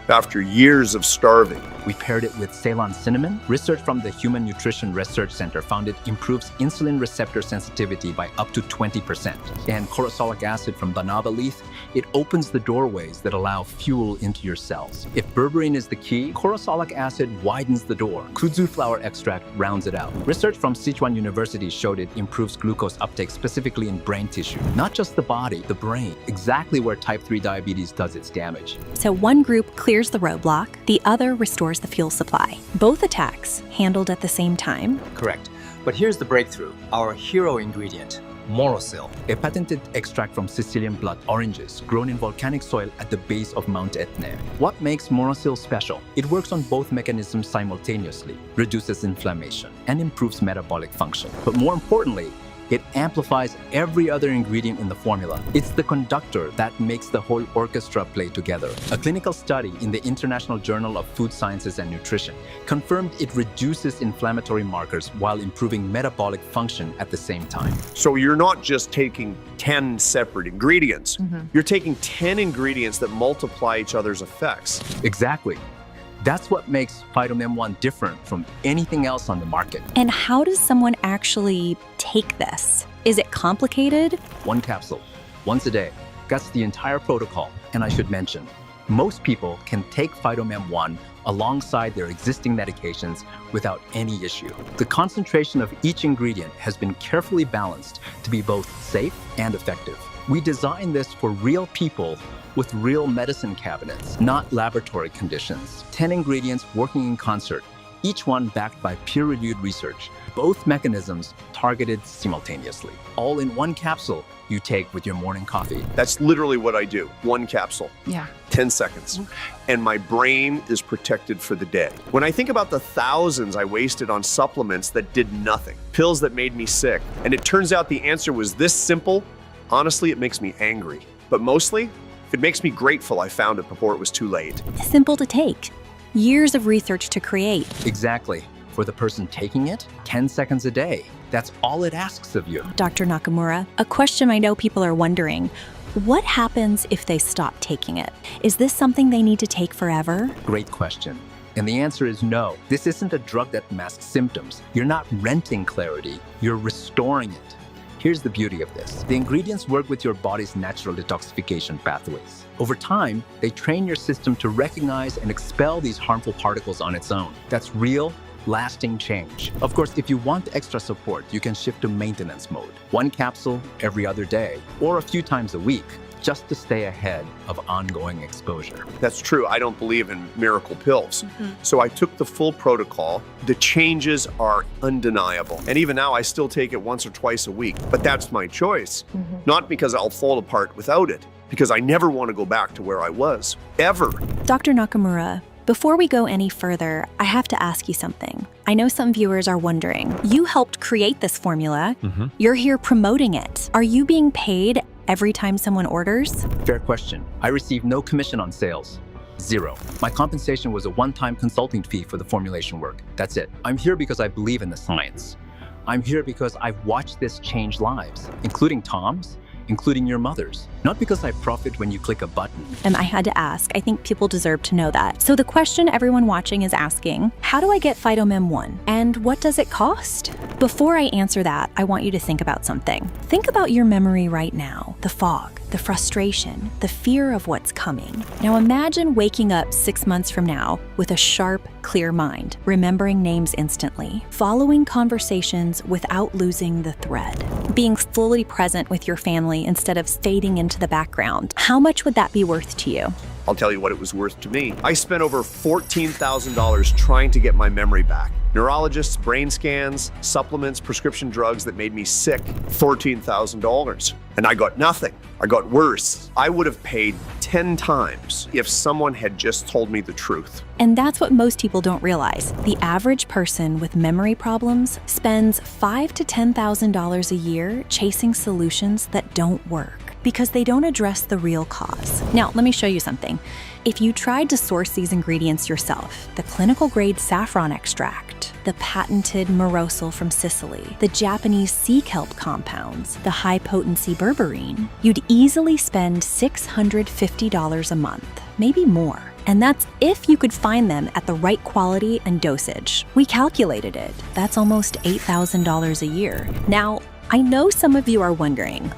after years of starving. We paired it with Ceylon cinnamon. Research from the Human Nutrition Research Center found it improves insulin receptor sensitivity by up to 20%. And corosolic acid from banaba leaf, it opens the doorways that allow fuel into your cells. If berberine is the key, corosolic acid widens the door. Kudzu flower extract rounds it out. Research from Sichuan University showed it improves glucose uptake specifically in brain tissue. Not just the body, the brain, exactly where type 3 diabetes does its damage. So one group clears the roadblock, the other restores the fuel supply. Both attacks handled at the same time. Correct. But here's the breakthrough. Our hero ingredient, Morosil. A patented extract from Sicilian blood oranges grown in volcanic soil at the base of Mount Etna. What makes Morosil special? It works on both mechanisms simultaneously, reduces inflammation, and improves metabolic function. But more importantly, it amplifies every other ingredient in the formula. It's the conductor that makes the whole orchestra play together. A clinical study in the International Journal of Food Sciences and Nutrition confirmed it reduces inflammatory markers while improving metabolic function at the same time. So you're not just taking 10 separate ingredients. You're taking 10 ingredients that multiply each other's effects. Exactly. That's what makes PhytoMem-1 different from anything else on the market. And how does someone actually take this? Is it complicated? 1 capsule, once a day. That's the entire protocol. And I should mention, most people can take PhytoMem-1 alongside their existing medications without any issue. The concentration of each ingredient has been carefully balanced to be both safe and effective. We designed this for real people with real medicine cabinets, not laboratory conditions. 10 ingredients working in concert, each one backed by peer-reviewed research. Both mechanisms targeted simultaneously. All in 1 capsule you take with your morning coffee. That's literally what I do. 1 capsule. Yeah. 10 seconds. And my brain is protected for the day. When I think about the thousands I wasted on supplements that did nothing, pills that made me sick, and it turns out the answer was this simple, honestly, it makes me angry. But mostly, it makes me grateful I found it before it was too late. Simple to take. Years of research to create. Exactly. For the person taking it, 10 seconds a day. That's all it asks of you. Dr. Nakamura, a question I know people are wondering. What happens if they stop taking it? Is this something they need to take forever? Great question. And the answer is no. This isn't a drug that masks symptoms. You're not renting clarity, you're restoring it. Here's the beauty of this. The ingredients work with your body's natural detoxification pathways. Over time, they train your system to recognize and expel these harmful particles on its own. That's real, lasting change. Of course, if you want extra support, you can shift to maintenance mode. 1 capsule every other day, or a few times a week, just to stay ahead of ongoing exposure. That's true. I don't believe in miracle pills. So I took the full protocol. The changes are undeniable. And even now, I still take it once or twice a week. But that's my choice. Not because I'll fall apart without it, because I never want to go back to where I was, ever. Dr. Nakamura, before we go any further, I have to ask you something. I know some viewers are wondering. You helped create this formula. You're here promoting it. Are you being paid every time someone orders? Fair question. I received no commission on sales. 0. My compensation was a one-time consulting fee for the formulation work. That's it. I'm here because I believe in the science. I'm here because I've watched this change lives, including Tom's, including your mother's. Not because I profit when you click a button. And I had to ask. I think people deserve to know that. So the question everyone watching is asking, how do I get PhytoMem-1? And what does it cost? Before I answer that, I want you to think about something. Think about your memory right now, the fog, the frustration, the fear of what's coming. Now imagine waking up 6 months from now with a sharp, clear mind, remembering names instantly, following conversations without losing the thread, being fully present with your family instead of fading into the background. How much would that be worth to you? I'll tell you what it was worth to me. I spent over $14,000 trying to get my memory back. Neurologists, brain scans, supplements, prescription drugs that made me sick. $14,000. And I got nothing. I got worse. I would have paid 10 times if someone had just told me the truth. And that's what most people don't realize. The average person with memory problems spends $5,000 to $10,000 a year chasing solutions that don't work because they don't address the real cause. Now, let me show you something. If you tried to source these ingredients yourself, the clinical-grade saffron extract, the patented morosil from Sicily, the Japanese sea kelp compounds, the high-potency berberine, you'd easily spend $650 a month, maybe more. And that's if you could find them at the right quality and dosage. We calculated it. That's almost $8,000 a year. Now, I know some of you are wondering,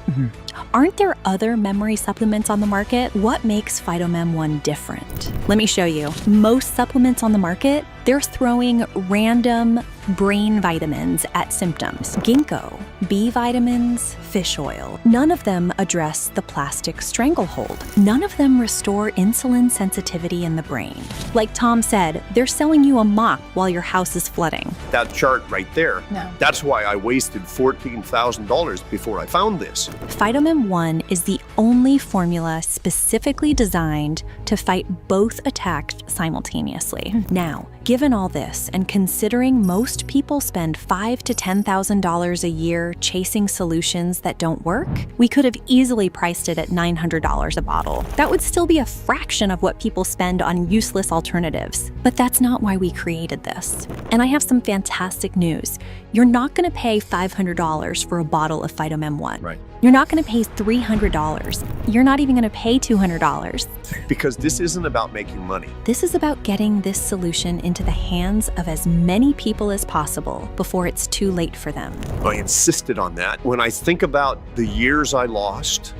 aren't there other memory supplements on the market? What makes Phytomem 1 different? Let me show you. Most supplements on the market, they're throwing random brain vitamins at symptoms. Ginkgo, B vitamins, fish oil. None of them address the plastic stranglehold. None of them restore insulin sensitivity in the brain. Like Tom said, they're selling you a mop while your house is flooding. That chart right there, No. That's why I wasted $14,000 before I found this. Phytomem 1 is the only formula specifically designed to fight both attacks simultaneously. Now, given all this, and considering most people spend $5,000 to $10,000 a year chasing solutions that don't work, we could have easily priced it at $900 a bottle. That would still be a fraction of what people spend on useless alternatives. But that's not why we created this. And I have some fantastic news. You're not going to pay $500 for a bottle of Phytomem 1. Right. You're not going to pay $300. You're not even going to pay $200. Because this isn't about making money. This is about getting this solution into the hands of as many people as possible before it's too late for them. I insisted on that. When I think about the years I lost,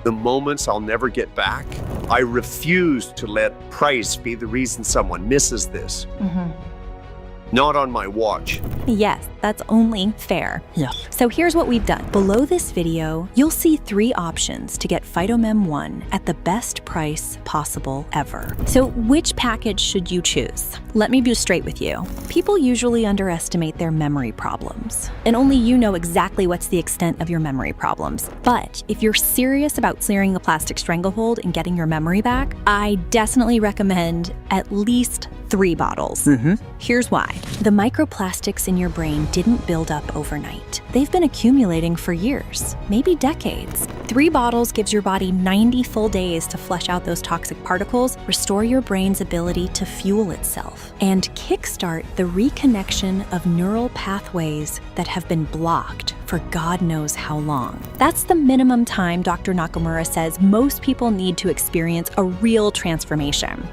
the moments I'll never get back, I refuse to let price be the reason someone misses this. Not on my watch. Yes, that's only fair. Yeah. So here's what we've done. Below this video, you'll see 3 options to get Phytomem 1 at the best price possible ever. So which package should you choose? Let me be straight with you. People usually underestimate their memory problems, and only you know exactly what's the extent of your memory problems. But if you're serious about clearing the plastic stranglehold and getting your memory back, I definitely recommend at least 3 bottles. Here's why. The microplastics in your brain didn't build up overnight. They've been accumulating for years, maybe decades. 3 bottles gives your body 90 full days to flush out those toxic particles, restore your brain's ability to fuel itself, and kickstart the reconnection of neural pathways that have been blocked for God knows how long. That's the minimum time Dr. Nakamura says most people need to experience a real transformation.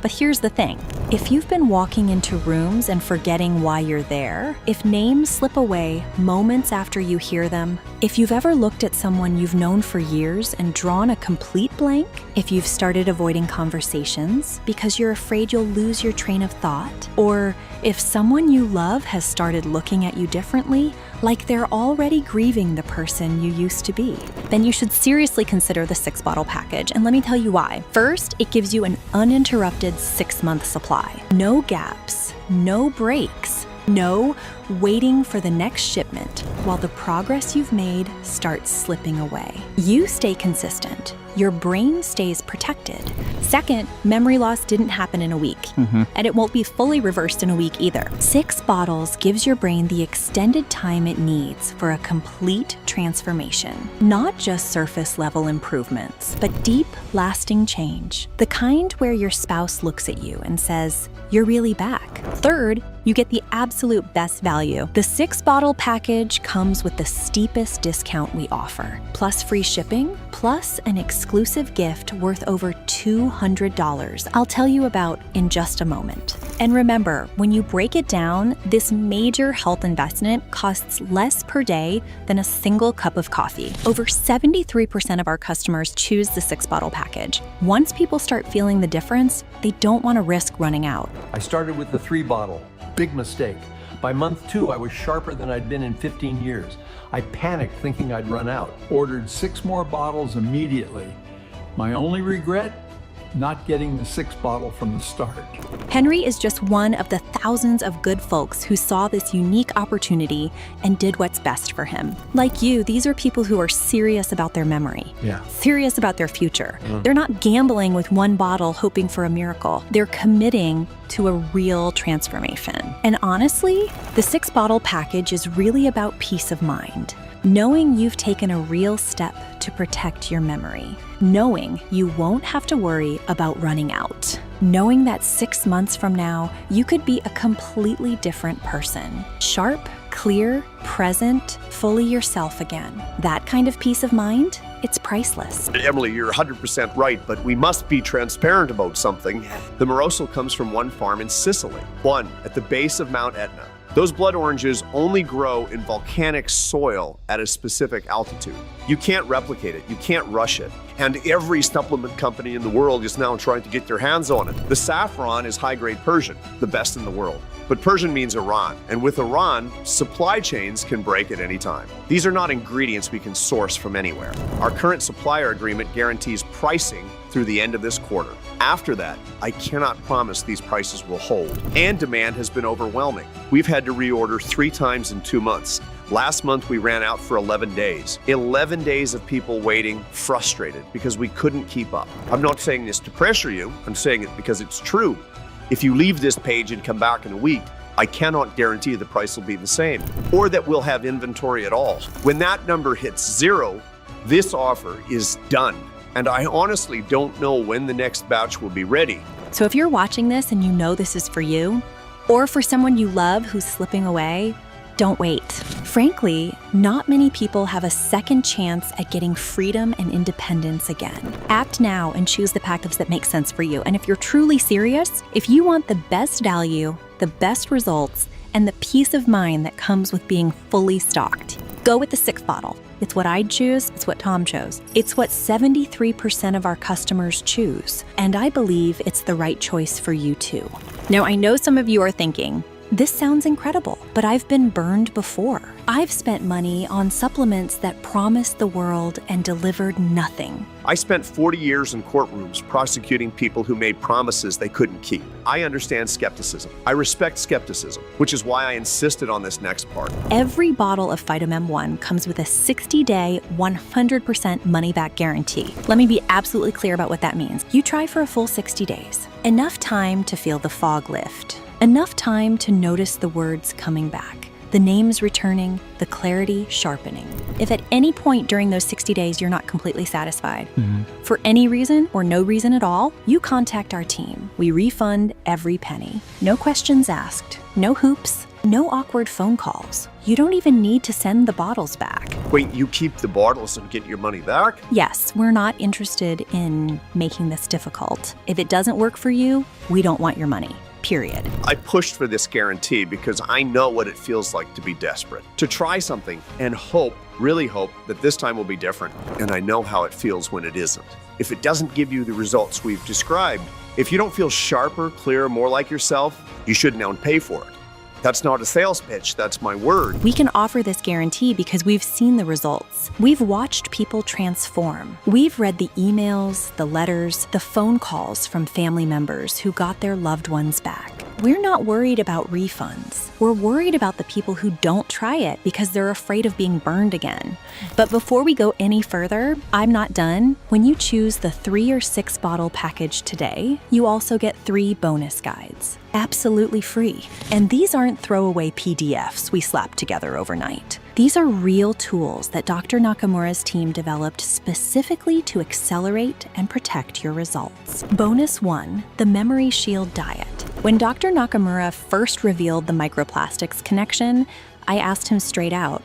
But here's the thing. If you've been walking into rooms and forgetting why you're there, if names slip away moments after you hear them, if you've ever looked at someone you've known for years and drawn a complete blank, if you've started avoiding conversations because you're afraid you'll lose your train of thought, or if someone you love has started looking at you differently, like they're already grieving the person you used to be, then you should seriously consider the 6-bottle package, and let me tell you why. First, it gives you an uninterrupted 6-month supply. No gaps, no breaks, no waiting for the next shipment while the progress you've made starts slipping away. You stay consistent. Your brain stays protected. Second, memory loss didn't happen in a week, and it won't be fully reversed in a week either. 6 bottles gives your brain the extended time it needs for a complete transformation. Not just surface level improvements, but deep, lasting change. The kind where your spouse looks at you and says, "You're really back." Third, you get the absolute best value. The 6-bottle package comes with the steepest discount we offer, plus free shipping, plus an exclusive gift worth over $200 I'll tell you about in just a moment. And remember, when you break it down, this major health investment costs less per day than a single cup of coffee. Over 73% of our customers choose the 6-bottle package. Once people start feeling the difference, they don't want to risk running out. I started with the 3-bottle. Big mistake. By month 2, I was sharper than I'd been in 15 years. I panicked thinking I'd run out. Ordered 6 more bottles immediately. My only regret? Not getting the 6th bottle from the start. Henry is just one of the thousands of good folks who saw this unique opportunity and did what's best for him. Like you, these are people who are serious about their memory, serious about their future. They're not gambling with 1 bottle hoping for a miracle. They're committing to a real transformation. And honestly, the 6-bottle package is really about peace of mind. Knowing you've taken a real step to protect your memory. Knowing you won't have to worry about running out. Knowing that 6 months from now, you could be a completely different person. Sharp, clear, present, fully yourself again. That kind of peace of mind, it's priceless. Emily, you're 100% right, but we must be transparent about something. The Morosal comes from one farm in Sicily, one at the base of Mount Etna. Those blood oranges only grow in volcanic soil at a specific altitude. You can't replicate it, you can't rush it. And every supplement company in the world is now trying to get their hands on it. The saffron is high-grade Persian, the best in the world. But Persian means Iran, and with Iran, supply chains can break at any time. These are not ingredients we can source from anywhere. Our current supplier agreement guarantees pricing through the end of this quarter. After that, I cannot promise these prices will hold, and demand has been overwhelming. We've had to reorder 3 times in 2 months. Last month, we ran out for 11 days. 11 days of people waiting, frustrated, because we couldn't keep up. I'm not saying this to pressure you, I'm saying it because it's true. If you leave this page and come back in a week, I cannot guarantee the price will be the same, or that we'll have inventory at all. When that number hits 0, this offer is done. And I honestly don't know when the next batch will be ready. So if you're watching this and you know this is for you, or for someone you love who's slipping away, don't wait. Frankly, not many people have a second chance at getting freedom and independence again. Act now and choose the package that makes sense for you. And if you're truly serious, if you want the best value, the best results, and the peace of mind that comes with being fully stocked, go with the 6th bottle. It's what I'd choose, it's what Tom chose. It's what 73% of our customers choose. And I believe it's the right choice for you too. Now, I know some of you are thinking, this sounds incredible, but I've been burned before. I've spent money on supplements that promised the world and delivered nothing. I spent 40 years in courtrooms prosecuting people who made promises they couldn't keep. I understand skepticism. I respect skepticism, which is why I insisted on this next part. Every bottle of Phytomem 1 comes with a 60-day, 100% money-back guarantee. Let me be absolutely clear about what that means. You try for a full 60 days. Enough time to feel the fog lift. Enough time to notice the words coming back, the names returning, the clarity sharpening. If at any point during those 60 days you're not completely satisfied, for any reason or no reason at all, you contact our team. We refund every penny. No questions asked, no hoops, no awkward phone calls. You don't even need to send the bottles back. Wait, you keep the bottles and get your money back? Yes, we're not interested in making this difficult. If it doesn't work for you, we don't want your money. Period. I pushed for this guarantee because I know what it feels like to be desperate, to try something and hope, really hope, that this time will be different. And I know how it feels when it isn't. If it doesn't give you the results we've described, if you don't feel sharper, clearer, more like yourself, you should now pay for it. That's not a sales pitch, that's my word. We can offer this guarantee because we've seen the results. We've watched people transform. We've read the emails, the letters, the phone calls from family members who got their loved ones back. We're not worried about refunds. We're worried about the people who don't try it because they're afraid of being burned again. But before we go any further, I'm not done. When you choose the 3 or 6 bottle package today, you also get 3 bonus guides. Absolutely free. And these aren't throwaway PDFs we slapped together overnight. These are real tools that Dr. Nakamura's team developed specifically to accelerate and protect your results. Bonus 1, the Memory Shield Diet. When Dr. Nakamura first revealed the microplastics connection, I asked him straight out,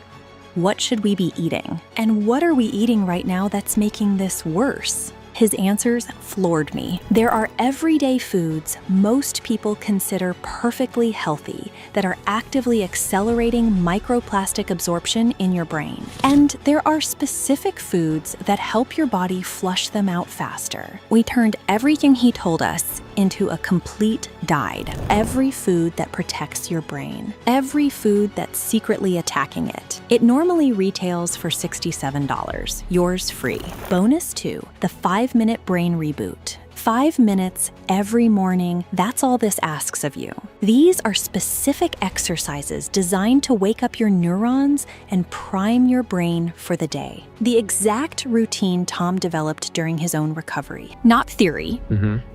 what should we be eating? And what are we eating right now that's making this worse? His answers floored me. There are everyday foods most people consider perfectly healthy that are actively accelerating microplastic absorption in your brain. And there are specific foods that help your body flush them out faster. We turned everything he told us into a complete guide. Every food that protects your brain. Every food that's secretly attacking it. It normally retails for $67. Yours free. Bonus 2, the 5-minute brain reboot. 5 minutes every morning, that's all this asks of you. These are specific exercises designed to wake up your neurons and prime your brain for the day. The exact routine Tom developed during his own recovery. Not theory,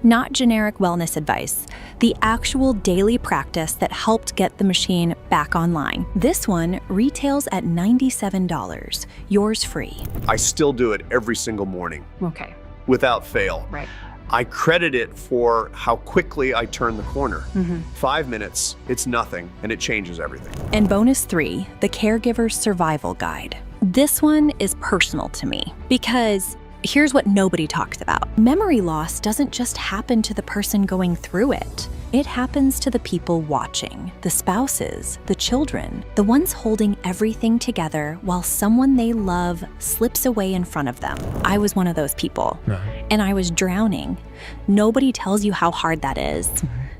not generic wellness advice. The actual daily practice that helped get the machine back online. This one retails at $97. Yours free. I still do it every single morning. Okay. Without fail. Right. I credit it for how quickly I turn the corner. 5 minutes, it's nothing, and it changes everything. And bonus 3, the Caregiver's Survival Guide. This one is personal to me because here's what nobody talks about. Memory loss doesn't just happen to the person going through it. It happens to the people watching, the spouses, the children, the ones holding everything together while someone they love slips away in front of them. I was one of those people, and I was drowning. Nobody tells you how hard that is.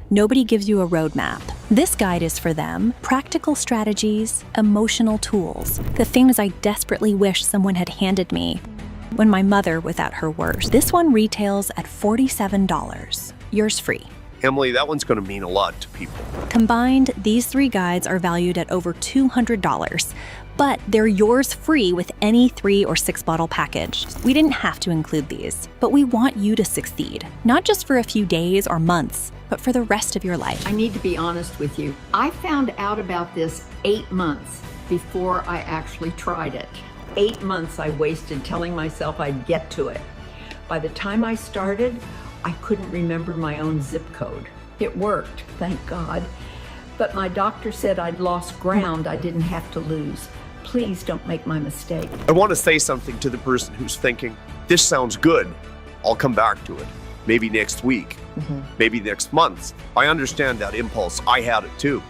Nobody gives you a roadmap. This guide is for them. Practical strategies, emotional tools, the things I desperately wish someone had handed me when my mother was at her worst. This one retails at $47. Yours free. Emily, that one's going to mean a lot to people. Combined, these 3 guides are valued at over $200, but they're yours free with any 3 or 6 bottle package. We didn't have to include these, but we want you to succeed, not just for a few days or months, but for the rest of your life. I need to be honest with you. I found out about this 8 months before I actually tried it. 8 months I wasted telling myself I'd get to it. By the time I started, I couldn't remember my own zip code. It worked, thank God. But my doctor said I'd lost ground I didn't have to lose. Please don't make my mistake. I want to say something to the person who's thinking, this sounds good. I'll come back to it. Maybe next week, maybe next month. I understand that impulse. I had it too.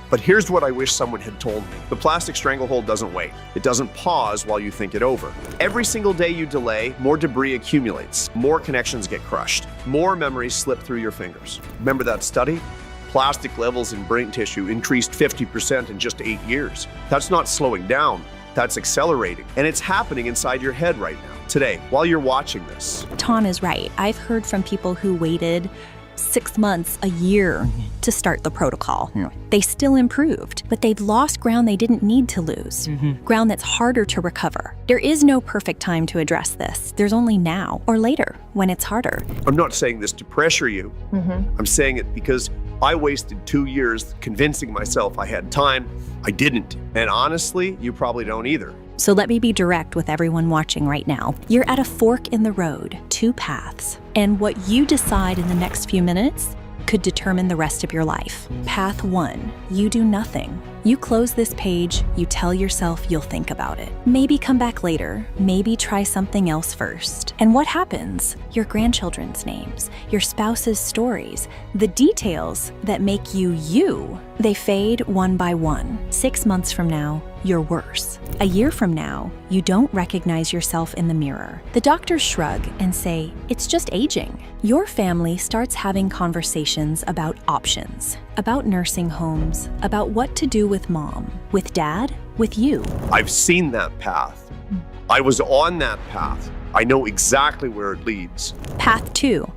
But here's what I wish someone had told me. The plastic stranglehold doesn't wait. It doesn't pause while you think it over. Every single day you delay, more debris accumulates, more connections get crushed, more memories slip through your fingers. Remember that study? Plastic levels in brain tissue increased 50% in just 8 years. That's not slowing down, that's accelerating. And it's happening inside your head right now, today, while you're watching this. Tom is right. I've heard from people who waited 6 months, a year to start the protocol. They still improved, but they've lost ground they didn't need to lose, ground that's harder to recover. There is no perfect time to address this. There's only now or later when it's harder. I'm not saying this to pressure you. I'm saying it because I wasted 2 years convincing myself I had time. I didn't. And honestly, you probably don't either. So let me be direct with everyone watching right now. You're at a fork in the road, 2 paths, and what you decide in the next few minutes could determine the rest of your life. Path 1, you do nothing. You close this page, you tell yourself you'll think about it. Maybe come back later, maybe try something else first. And what happens? Your grandchildren's names, your spouse's stories, the details that make you you, they fade one by one. 6 months from now, you're worse. A year from now, you don't recognize yourself in the mirror. The doctors shrug and say, it's just aging. Your family starts having conversations about options, about nursing homes, about what to do with mom, with dad, with you. I've seen that path. I was on that path. I know exactly where it leads. Path 2.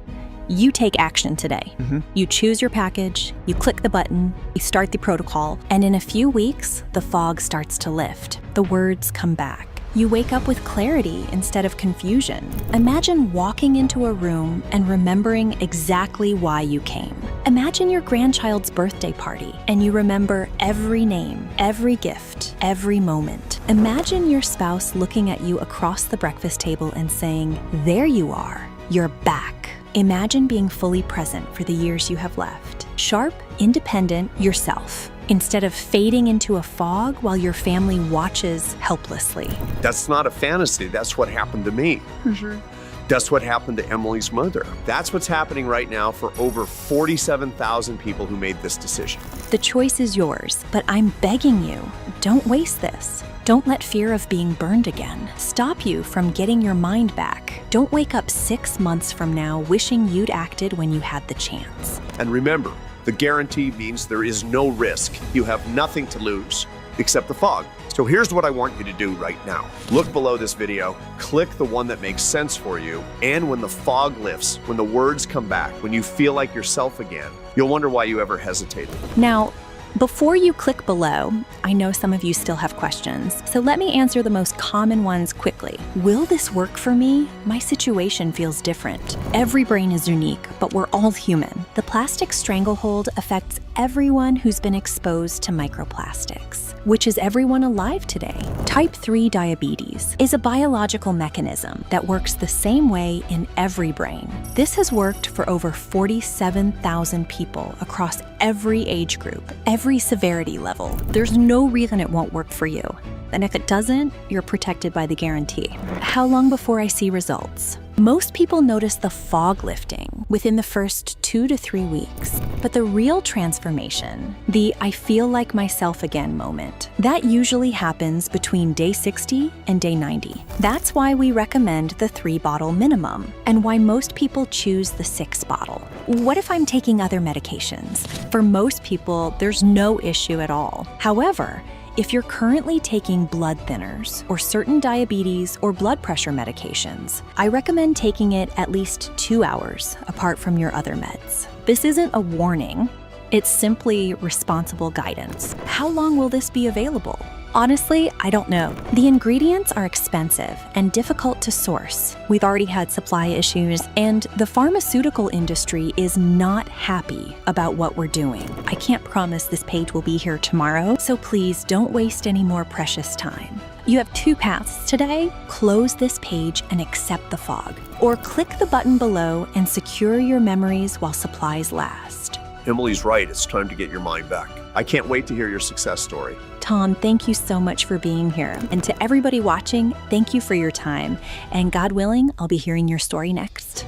You take action today. You choose your package, you click the button, you start the protocol, and in a few weeks, the fog starts to lift. The words come back. You wake up with clarity instead of confusion. Imagine walking into a room and remembering exactly why you came. Imagine your grandchild's birthday party and you remember every name, every gift, every moment. Imagine your spouse looking at you across the breakfast table and saying, there you are, you're back. Imagine being fully present for the years you have left. Sharp, independent, yourself, instead of fading into a fog while your family watches helplessly. That's not a fantasy. That's what happened to me. That's what happened to Emily's mother. That's what's happening right now for over 47,000 people who made this decision. The choice is yours, but I'm begging you, don't waste this. Don't let fear of being burned again stop you from getting your mind back. Don't wake up 6 months from now wishing you'd acted when you had the chance. And remember, the guarantee means there is no risk. You have nothing to lose except the fog. So here's what I want you to do right now. Look below this video, click the one that makes sense for you, and when the fog lifts, when the words come back, when you feel like yourself again, you'll wonder why you ever hesitated. Now, before you click below, I know some of you still have questions, so let me answer the most common ones quickly. Will this work for me? My situation feels different. Every brain is unique, but we're all human. The plastic stranglehold affects everyone who's been exposed to microplastics, which is everyone alive today. Type 3 diabetes is a biological mechanism that works the same way in every brain. This has worked for over 47,000 people across every age group, every severity level. There's no reason it won't work for you. And if it doesn't, you're protected by the guarantee. How long before I see results? Most people notice the fog lifting within the first 2 to 3 weeks. But the real transformation, the I feel like myself again moment, that usually happens between day 60 and day 90. That's why we recommend the 3-bottle minimum and why most people choose the 6-bottle. What if I'm taking other medications? For most people, there's no issue at all. However, if you're currently taking blood thinners or certain diabetes or blood pressure medications, I recommend taking it at least 2 hours apart from your other meds. This isn't a warning, it's simply responsible guidance. How long will this be available? Honestly, I don't know. The ingredients are expensive and difficult to source. We've already had supply issues, and the pharmaceutical industry is not happy about what we're doing. I can't promise this page will be here tomorrow, so please don't waste any more precious time. You have 2 paths today. Close this page and accept the fog, or click the button below and secure your memories while supplies last. Emily's right, it's time to get your mind back. I can't wait to hear your success story. Tom, thank you so much for being here. And to everybody watching, thank you for your time. And God willing, I'll be hearing your story next.